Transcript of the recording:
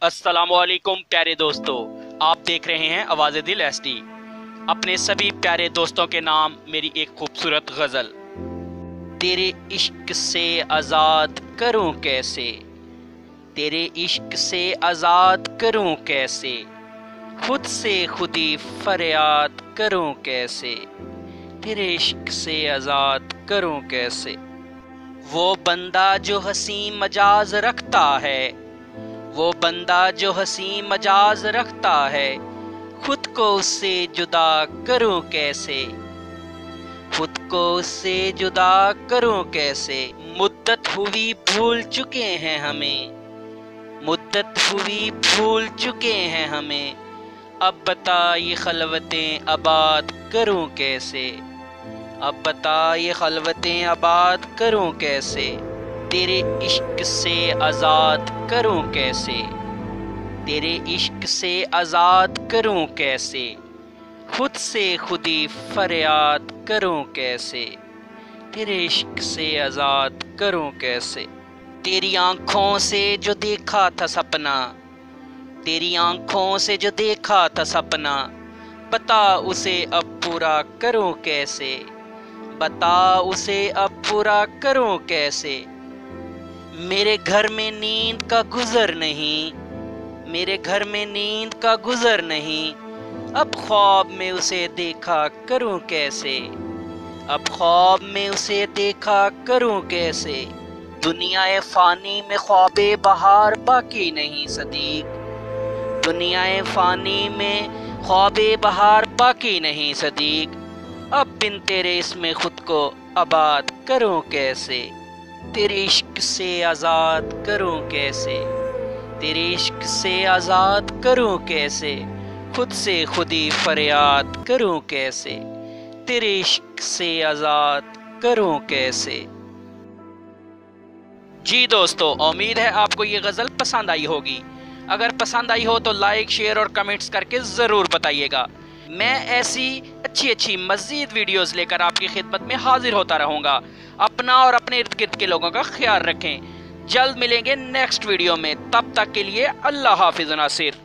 अस्सलामुअलैकुम प्यारे दोस्तों, आप देख रहे हैं आवाज़े दिल SD। अपने सभी प्यारे दोस्तों के नाम मेरी एक खूबसूरत गज़ल। तेरे इश्क से आज़ाद करूं कैसे, तेरे इश्क से आज़ाद करूं कैसे, खुद से खुदी फरियाद करूं कैसे, तेरे इश्क से आज़ाद करूं कैसे। वो बंदा जो हंसी मजाज रखता है, वो बंदा जो हंसी मजाज रखता है, खुद को उससे जुदा करूं कैसे, खुद को उससे जुदा करूं कैसे। मुद्दत हुई भूल चुके हैं हमें, मुद्दत हुई भूल चुके हैं हमें, अब बता ये खलवतें आबाद करूं कैसे, अब बता ये खलवतें आबाद करूं कैसे। तेरे इश्क से आज़ाद करूं कैसे, तेरे इश्क से आज़ाद करूं कैसे, खुद से खुदी फरियाद करूं कैसे, तेरे इश्क से आज़ाद करूं कैसे। तेरी आँखों से जो देखा था सपना, तेरी आँखों से जो देखा था सपना, बता उसे अब पूरा करूं कैसे, बता उसे अब पूरा करूं कैसे। मेरे घर में नींद का गुजर नहीं, मेरे घर में नींद का गुजर नहीं, अब ख्वाब में उसे देखा करूं कैसे, अब ख्वाब में उसे देखा करूं कैसे। दुनियाए फानी में ख्वाबे बहार बाकी नहीं सदीक, दुनियाए फानी में ख्वाबे बहार बाकी नहीं सदीक, अब बिन तेरे इसमें खुद को आबाद करूं कैसे, तेरे इश्क से आज़ाद करूं कैसे, तेरे इश्क से आज़ाद करूं कैसे, खुद से खुदी फरियाद करूं कैसे, तेरे इश्क से आज़ाद करूं कैसे। जी दोस्तों, उम्मीद है आपको ये गज़ल पसंद आई होगी। अगर पसंद आई हो तो लाइक, शेयर और कमेंट्स करके ज़रूर बताइएगा। मैं ऐसी अच्छी मज़ीद वीडियोस लेकर आपकी खिदमत में हाजिर होता रहूँगा। अपना और अपने इर्द गिर्द के लोगों का ख्याल रखें। जल्द मिलेंगे नेक्स्ट वीडियो में, तब तक के लिए अल्लाह हाफिज़ नासिर।